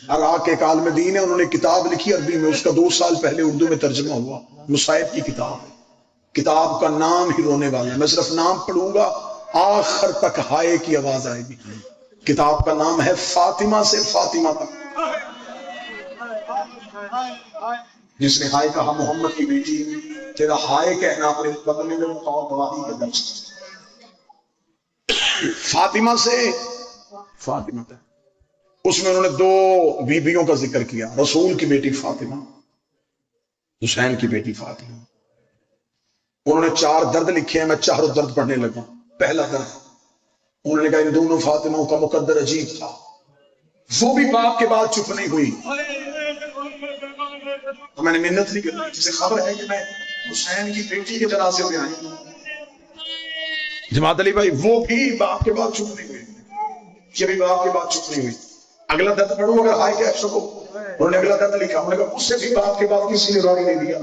عراق ایک عالم دین ہے، انہوں نے کتاب لکھی عربی میں، اس کا 2 سال پہلے اردو میں ترجمہ ہوا، مصائب کی کتاب ہے۔ کتاب کا نام ہی رونے والا ہے، میں صرف نام پڑھوں گا آخر تک ہائے کی آواز آئے گی۔ کتاب کا نام ہے فاطمہ سے فاطمہ تک۔ جس نے ہائے کہا محمد کی بیٹی، تیرا ہائے کہنا اپنے بدلے میں گواہی کے درس۔ فاطمہ سے فاطمہ تک، اس میں انہوں نے 2 بیویوں کا ذکر کیا، رسول کی بیٹی فاطمہ، حسین کی بیٹی فاطمہ۔ انہوں نے 4 درد لکھے ہیں، میں چاروں درد پڑھنے لگا۔ پہلا درد، انہوں نے کہا ان دونوں فاطمہ کا مقدر عجیب تھا، وہ بھی باپ کے بعد چپ نہیں ہوئی۔ تو میں نے محنت نہیں کی، جسے خبر ہے کہ میں حسین کی بیٹی کے جنازے میں آئی ہوں۔ جماعت علی بھائی، وہ بھی باپ کے بعد چپ نہیں ہوئی، یہ بھی باپ کے بعد چپ نہیں ہوئی۔ اگلا درد پڑھو اگر ہائے کہہ سکو۔ انہوں نے اگلا درد لکھا، انہوں نے کہا اس سے بھی باپ کے بعد کسی نے رونے نہیں دیا،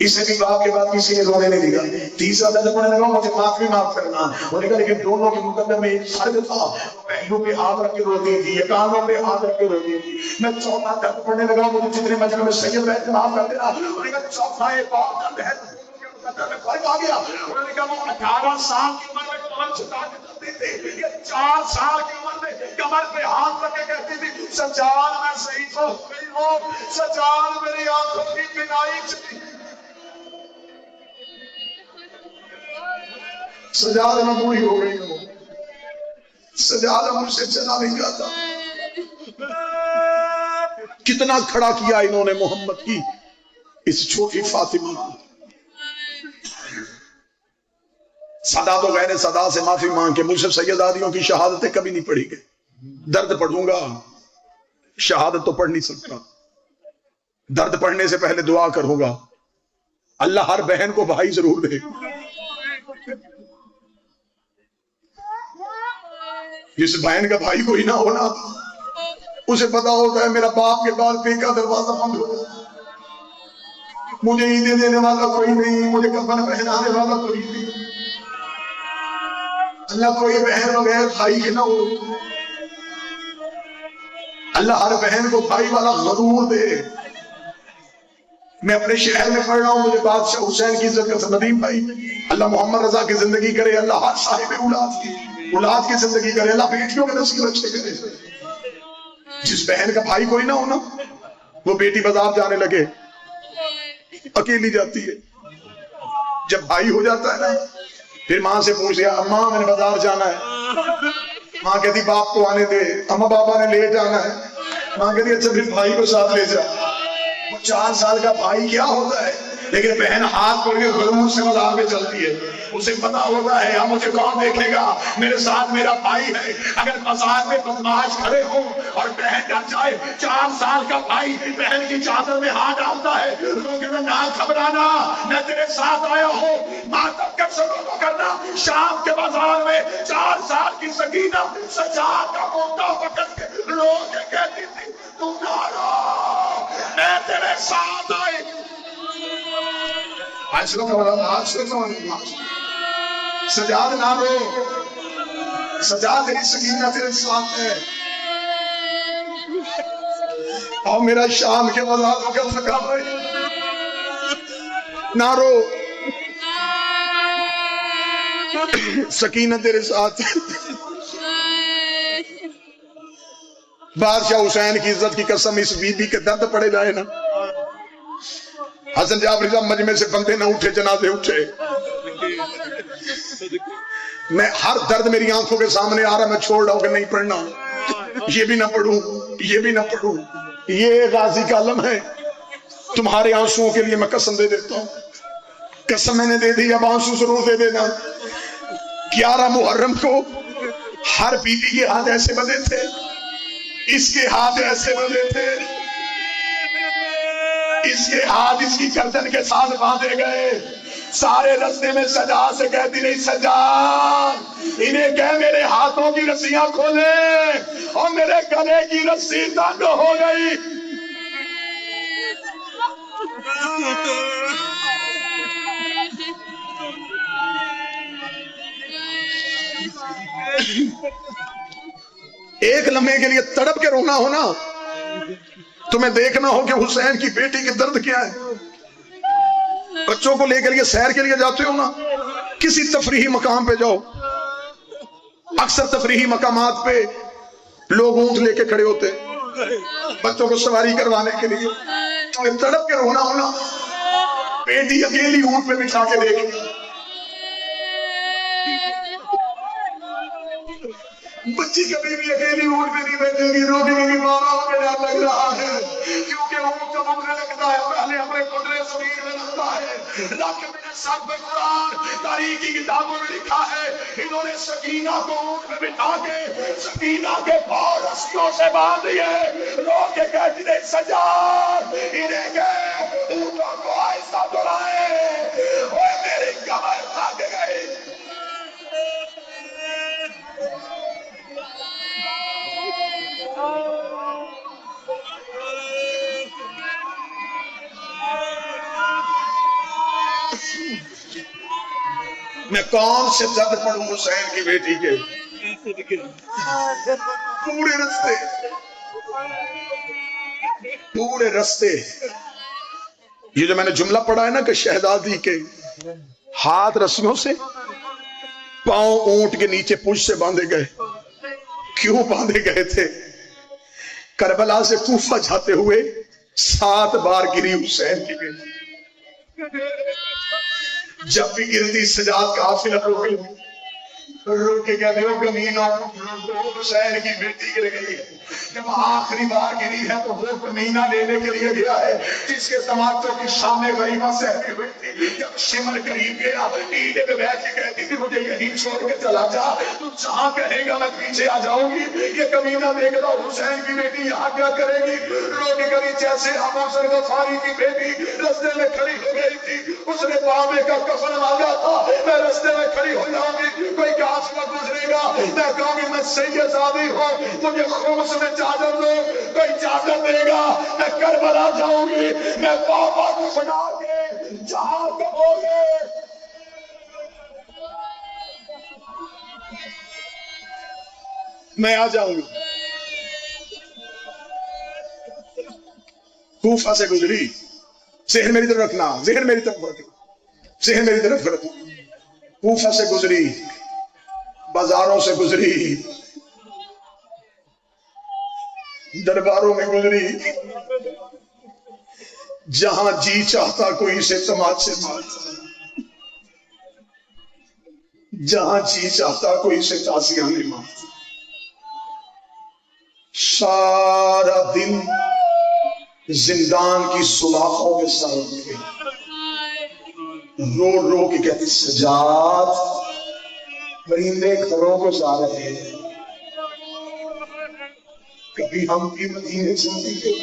اسے بھی باپ کے بعد کسی نے رونے نہیں دیا۔ تیسرا درد پڑھنے لگا، مجھے معاف کرنا۔ انہوں نے کہا لیکن دونوں کے مقدمے میں ایک فرق تھا، پہلو پہ ہاتھ رکھ کے روتی تھی، یہ کانوں پہ ہاتھ رکھ کے روتی تھی۔ میں چوتھا درد پڑھنے لگا، مجھے جتنے مجلے میں سید بیٹھے معاف کر دینا۔ انہوں نے کہا چوتھا ایک اور درد ہے، فرق آ گیا۔ انہوں نے کہا وہ 18 سال کی عمر میں کمر چھکا کے چلتی تھی، یہ 4 سال کی عمر میں کمر پہ ہاتھ رکھ کے کہتی تھی سجاد میں صحیح ہو گئی ہوں، سجاد میری آنکھوں کی بینائی چلی۔ سجاد میں بوڑھی ہو گئی ہوں، سجاد مجھ سے چلا نہیں جاتا۔ کتنا کھڑا کیا انہوں نے محمد کی اس چھوٹی فاطمہ کو۔ صدا تو غیر صدا سے معافی مانگ کے مجھ سے سیدادیوں کی شہادتیں کبھی نہیں پڑھی گئی۔ درد پڑھوں گا، شہادت تو پڑھ نہیں سکتا۔ درد پڑھنے سے پہلے دعا کروں گا، اللہ ہر بہن کو بھائی ضرور دے۔ جس بہن کا بھائی کوئی نہ ہونا، اسے پتا ہوتا ہے میرا باپ کے بعد پے کا دروازہ بند ہو، مجھے عیدیں دینے والا کوئی نہیں، مجھے کفن پہنانے والا کوئی نہیں۔ اللہ کوئی بہن بغیر بھائی کے نہ ہو، اللہ ہر بہن کو بھائی والا غرور دے۔ میں اپنے شہر میں پڑھ رہا ہوں، مجھے بادشاہ حسین کی عزت کا ندیم بھائی، اللہ محمد رضا کی زندگی کرے، اللہ ہر صاحب اولاد کی زندگی کرے، اللہ بیٹیوں کے نصیب اچھے کرے۔ جس بہن کا بھائی کوئی نہ ہونا، وہ بیٹی بازار جانے لگے اکیلی جاتی ہے، جب بھائی ہو جاتا ہے نا، پھر ماں سے پوچھ لیا اماں میں نے بازار جانا ہے، ماں کہتی باپ کو آنے دے، اماں بابا نے لے جانا ہے، ماں کہتی اچھا پھر بھائی کو ساتھ لے جا۔ وہ 4 سال کا بھائی کیا ہوتا ہے، لیکن بہن ہاتھ پکڑ کے غرور سے بازار میں چلتی ہے، اسے پتا ہوتا ہے اب مجھے کون دیکھے گا، میرے ساتھ میرا بھائی ہے۔ اگر بازار میں بدماش کھڑے ہوں اور بہن ڈر جائے، 4 سال کا بھائی بہن کی چادر میں ہاتھ ڈالتا ہے، کیونکہ میں نہ گھبرانا، میں تیرے ساتھ آیا ہوں، ماتم کا شروع کرنا۔ شام کے بازار میں 4 سال کی سکینہ سجاد کا موقع پکڑ کے رو کے کہتی تھی تو نہ رو، میں تیرے ساتھ آئی۔ سجاد نہ رو، سجاد تیری سکینہ تیرے ساتھ ہے۔ اور میرا شام کے بازاروں کا تھکا بھائی، نہ رو، سکینہ تیرے ساتھ ہے۔ بادشاہ حسین کی عزت کی قسم، اس بی بی کے درد پڑے جائے نا، حسن جعفری صاحب مجمع سے بندے نہ اٹھے، جنازے اٹھے۔ میں ہر درد میری آنکھوں کے سامنے آ رہا، میں چھوڑ رہا ہوں کہ نہیں پڑھنا، یہ بھی نہ پڑھوں، یہ بھی نہ پڑھوں۔ یہ غازی کا علم ہے، تمہارے آنسوؤں کے لیے میں قسم دے دیتا ہوں، قسم میں نے دے دی، اب آنسو ضرور دے دینا۔ 11 محرم کو ہر بیوی کے ہاتھ ایسے بندے تھے، اس کے ہاتھ ایسے بندے تھے، اس کے ہاتھ اس کی گردن کے ساتھ باندھے گئے۔ سارے رستے میں سجاد سے کہتی رہی سجاد انہیں کہہ میرے ہاتھوں کی رسیاں کھولے، اور میرے گلے کی رسی تنگ ہو گئی۔ ایک لمحے کے لیے تڑپ کے رونا ہو نا، تمہیں دیکھنا ہو کہ حسین کی بیٹی کی درد کیا ہے۔ بچوں کو لے کے لیے سیر کے لیے جاتے ہو نا، کسی تفریحی مقام پہ جاؤ، اکثر تفریحی مقامات پہ لوگ اونٹ لے کے کھڑے ہوتے بچوں کو سواری کروانے کے لیے، تڑپ کے رونا ہونا، بیٹی اکیلی اونٹ پہ بٹھا کے دیکھ، بچی کبھی بھی اکیلی اونٹ پہ نہیں بیٹھے گی، روٹی کی ماما کو ڈر لگ رہا ہے، کیونکہ اونٹ جب اڑنے لگتا ہے پہلے اپنے قدرے زمین میں لگتا ہے۔ لیکن میں نے سب میں قرآن تاریخی کتابوں میں لکھا ہے، انہوں نے سکینہ کو اونٹ پہ بٹھا کے سکینہ کے پاؤں رسیوں سے باندھ دیے، رو کے کہتی رہی سجاد انہیں کہ اونٹوں کو آہستہ دڑائے، اوے میری کمر تھک گئی۔ میں کون سے درد پڑھوں حسین کی بیٹی کے، پورے رستے یہ جو میں نے جملہ پڑھا ہے نا کہ شہزادی کے ہاتھ رسیوں سے، پاؤں اونٹ کے نیچے پشت سے باندھے گئے۔ کیوں باندھے گئے تھے؟ کربلا سے کوفہ جاتے ہوئے 7 بار گری حسین کی بیٹی، جب بھی گرتی سجاد قافلہ روک کے کہتے ہو کمینوں، حسین کی بیٹی گر گئی ہے۔ جب آخری بار گری ہے تو وہ کمینہ لینے کے لیے گیا ہے جس کے تماچوں کی شام غریبہ سہتی ہوئی تھی۔ جب شمر قریب گیا، اینٹے پہ بیٹھ کے کہتی تھی مجھے یہیں چھوڑ کے چلا جا، تو جہاں کہے گا میں پیچھے آ جاؤں گی۔ یہ کمینہ دیکھ رہا حسین کی بیٹی یہاں کیا کرے گی؟ رو کے کبھی جیسے ابو ذر غفاری کی بیٹی رستے میں کھڑی ہو گئی تھی، اس نے بابے کا کفن مانگا تھا، میں رستے میں کھڑی ہو جاؤں گی، کوئی قافلہ گزرے گا، میں کہوں گی میں سید زادی ہوں، مجھے خمس میں اجازت دو، کوئی اجازت دے گا، میں کربلا جاؤں گی، میں بابا کو بنا کے جہاں کہو گے۔ میں آ جاؤں گی۔ کوفہ سے گزری، ذہن میری طرف رکھنا، ذہن میری طرف رکھنا، ذہن میری طرف رکھنا۔ کوفہ سے گزری، بازاروں سے گزری، درباروں میں گزری، جہاں جی چاہتا کوئی سے تماچے مارتا، جہاں جی چاہتا کوئی سے تازیاں نہیں مارتا۔ سارا دن زندان کی سلاخوں میں سر گئی، رو رو کے کہتی سجاد پرندے گھروں کو جا رہے ہیں، کبھی ہم بھی مدینے چلتے گئے۔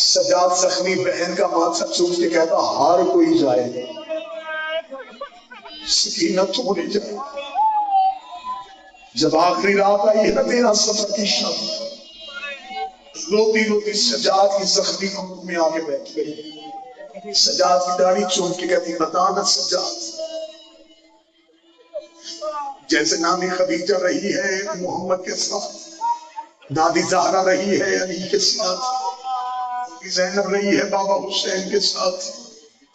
سجاد زخمی بہن کا ماتھا چوم کے کہتا ہر کوئی جائے، سکینہ تو نہیں جائے۔ جب آخری رات آئی ہے تیرا سفر کی شب، روتی روتی سجاد کی زخمی کمر میں آگے بیٹھ گئی، سجاد کی داڑھی چوم کے کہتی بتانا سجاد، جیسے نامی خدیجہ رہی ہے محمد کے ساتھ، دادی زہرا رہی ہے علی کے ساتھ، زینب رہی ہے بابا حسین کے ساتھ،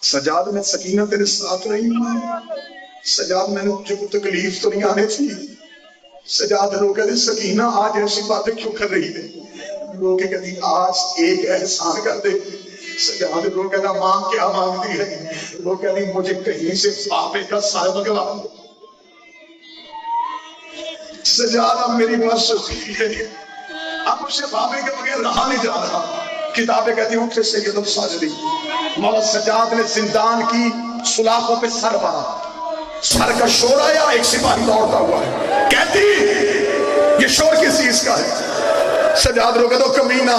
سجاد میں سکینہ تیرے ساتھ رہی ہوں، سجاد میں نے مجھے کو تکلیف تو نہیں آنے تھی۔ سجاد رو کہتے سکینہ آج ایسی باتیں کیوں کر رہی ہے؟ رو کے کہتی آج ایک احسان کر دے۔ سجاد رو کہتا ماں کیا مانگتی ہے؟ وہ کہتی مجھے کہیں سے بابے کا سائے منگوا دو۔ سجاد اب میری بات سچی ہے، اب مجھے بابے کے بغیر رہا نہیں جا رہا۔ کتابیں کہتی ہوں کہ سید الساجدی مولا سجاد نے زندان کی سلاخوں پہ سر مارا، سر کا شور آیا، ایک سپاہی دوڑتا ہوا ہے، کہتی یہ شور کس چیز کا ہے؟ سجاد رو کہتا کمینہ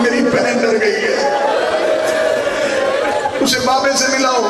میری بہن ڈر گئی ہے، اسے بابے سے ملاؤ۔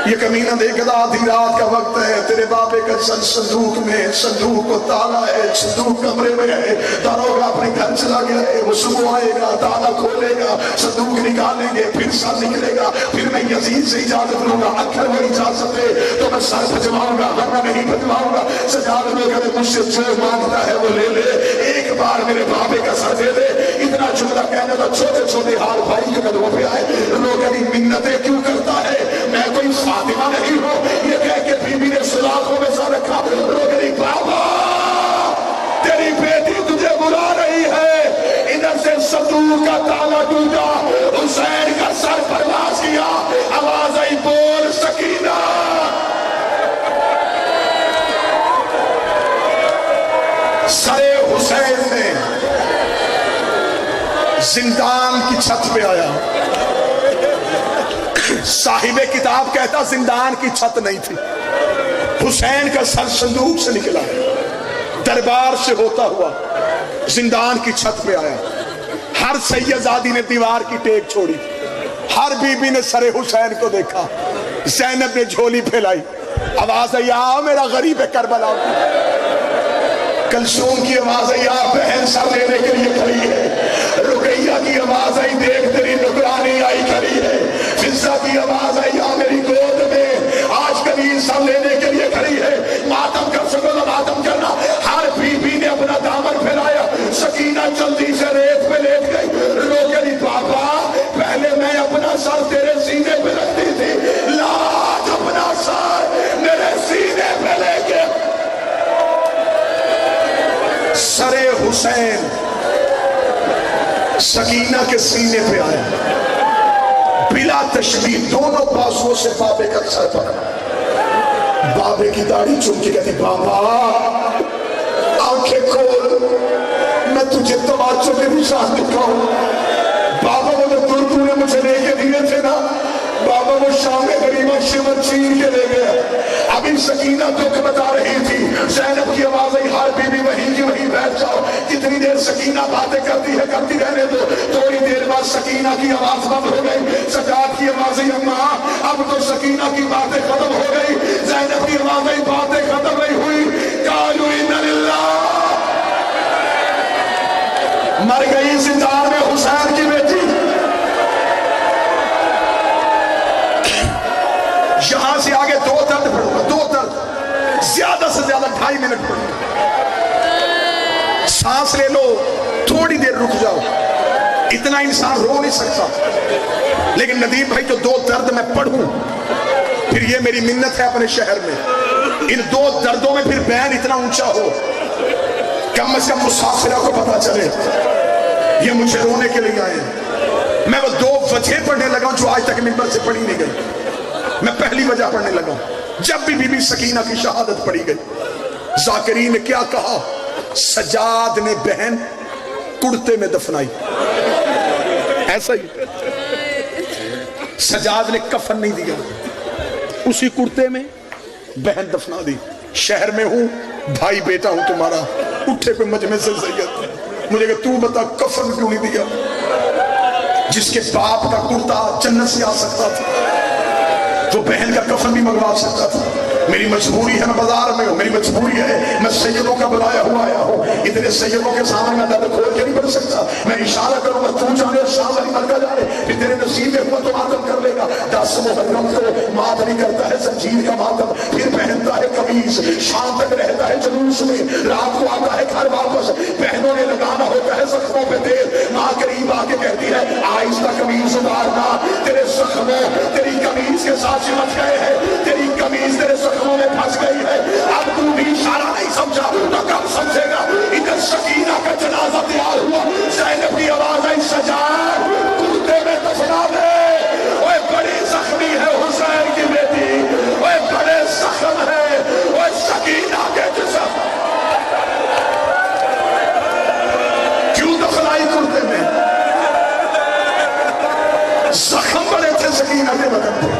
یہ کمینہ دیکھتا آدھی رات کا وقت ہے، تیرے بابے کا سر صندوق میں، صندوق کو تالا ہے، صندوق کمرے میں ہے، داروغہ اپنے گھر چلا گیا ہے، وہ صبح آئے گا، تالا کھولے گا، صندوق نکالیں گے، پھر سر نکلے گا، پھر میں یزید سے اجازت لوں گا، اکثر وہ اجازت ہے تو میں سر بھجواؤں گا، ورنہ نہیں بھجواؤں گا۔ سجاد میں کہتے مجھ سے جو مانگتا ہے وہ لے لے، ایک بار میرے بابے کا سر دے دے۔ اتنا جملہ کہنے تو چھوٹے چھوٹے حال بھائی کے قدموں پہ آئے، لوگ کہتے منتیں کیوں کرتا ہے، میں کوئی فاطمہ نہیں ہوں، یہ کہہ کے بیوی نے سلاخوں میں سر رکھا، لوگ کہتے بابا تیری بیٹی تجھے بلا رہی ہے۔ ادھر سے صندوق کا تالا ٹوٹا، حسین کا سر پرواز کیا، آواز آئی بول سکینہ۔ سر حسین نے زندان کی چھت پہ آیا، صاحب کتاب کہتا زندان کی چھت نہیں تھی، حسین کا سر صندوق سے نکلا، دربار سے ہوتا ہوا زندان کی چھت پہ آیا۔ ہر سیدزادی نے دیوار کی ٹیک چھوڑی، ہر بی بی نے سر حسین کو دیکھا، زینب نے جھولی پھیلائی، آواز آئی آ میرا غریب کربلا۔ کلثوم کی آواز آئی آ بہن سر لینے کے لیے کھڑی ہے، رقیہ کی آواز آئی دیکھ تیری نگرانی آئی کھڑی ہے، فضہ کی آواز آئی آ میری گود میں آج کبھی سر لینے کے لیے کھڑی ہے۔ ماتم کر سکو تو ماتم کرنا۔ ہر بی بی نے اپنا دامن پھیلایا، سکینہ جلدی سے ریت پہ لیٹ گئی، رو گئی بابا پہلے میں اپنا سر تیرے سینے پہ رکھتی تھی، لاج اپنا سر میرے سینے پہ لے کے۔ سر حسین سکینہ کے سینے پہ آیا، بلا تشبیہ دونوں بازوؤں سے بابے کا سر پکڑا، بابے کی داڑھی چوم کے کہتی بابا آنکھیں کھول، میں تجھے تماچوں میں نشان دکھاؤں۔ بابا وہ جو تو نے مجھے لے کے دیے تھے نا، بابا وہ شام غریبہ شمر چین کے لے گیا۔ ابھی سکینہ دکھ بتا رہی تھی، زینب کی آواز آئی ہر بی بی وہیں کی وہیں بیٹھ جاؤ، کتنی دیر سکینہ باتیں کرتی ہے کرتی رہنے دو۔ تھوڑی دیر بعد سکینہ کی آواز بند ہو گئی، سجاد کی آواز آئی اماں اب تو سکینہ کی باتیں ختم ہو گئی، زینب کی آواز آئی باتیں ختم نہیں ہوئی، قالوا انا للہ۔ مر گئی زندان میں حسین کی بیٹی، یہاں سے آگے دو درد پڑھوں گا، دو درد زیادہ سے زیادہ 2.5 منٹ پڑھوں گا۔ سانس لے لو، تھوڑی دیر رک جاؤ، اتنا انسان رو نہیں سکتا، لیکن ندیم بھائی جو 2 درد میں پڑھوں، پھر یہ میری منت ہے اپنے شہر میں، ان 2 دردوں میں پھر بیان اتنا اونچا ہو، کم از کم مسافرہ کو پتا چلے یہ مجھے رونے کے لیے آئے ہیں۔ میں وہ 2 وجہ پڑھنے لگا ہوں جو آج تک منبر سے پڑھی نہیں گئی۔ میں پہلی وجہ پڑھنے لگا ہوں، جب بھی بی بی سکینہ کی شہادت پڑھی گئی، ذاکرین نے کیا کہا؟ سجاد نے بہن کرتے میں دفنائی، ایسا ہی سجاد نے کفن نہیں دیا، اسی کرتے میں بہن دفنا دی۔ شہر میں ہوں، بھائی بیٹا ہوں تمہارا، اٹھے پہ مجمع سے زیت، مجھے کہ تو بتا کفن کیوں نہیں دیا؟ جس کے باپ کا کرتا جنت سے آ سکتا تھا وہ بہن کا کفن بھی منگوا سکتا تھا۔ میری مجبوری ہے، میں بازار میں ہوں، میری مجبوری ہے، میں سیدوں کا بلایا ہوا آیا ہوں، اتنے سیدوں کے سامنے میں درد کھول کے نہیں بڑھ سکتا۔ میں اشارہ کروں گا تو جانے شام علی ملکہ جانے، پھر تیرے نصیب میں ہوا تو ماتم کر لے گا۔ 10 محرم کو ماتم کرتا ہے زنجیر کا ماتم، پھر پہنتا ہے قمیص، شام تک رہتا ہے جلوس میں، رات کو آتا ہے گھر واپس، بہنوں نے لگانا ہوتا ہے زخموں پہ تیل، ماں قریب آ کے کہتی ہے آہستہ قمیص اتارنا، تیرے زخموں تیری قمیص کے ساتھ چمٹ گئے ہیں، تیری قمیص تیرے زخموں میں پھنس گئی ہے، اب تو بھی اشارہ نہیں سمجھا تو کب سمجھے گا؟ ادھر سکینہ کا جنازہ تیار ہوا، زینب کی آواز آئی سجاد کرتے میں دفنا دے، اوے بڑی زخمی ہے حسین کی بیٹی، اوے بڑے زخم ہے، اوے سکینہ کے جسم کیوں دفنائی کرتے میں؟ زخم بڑے تھے سکینہ کے بدن پہ،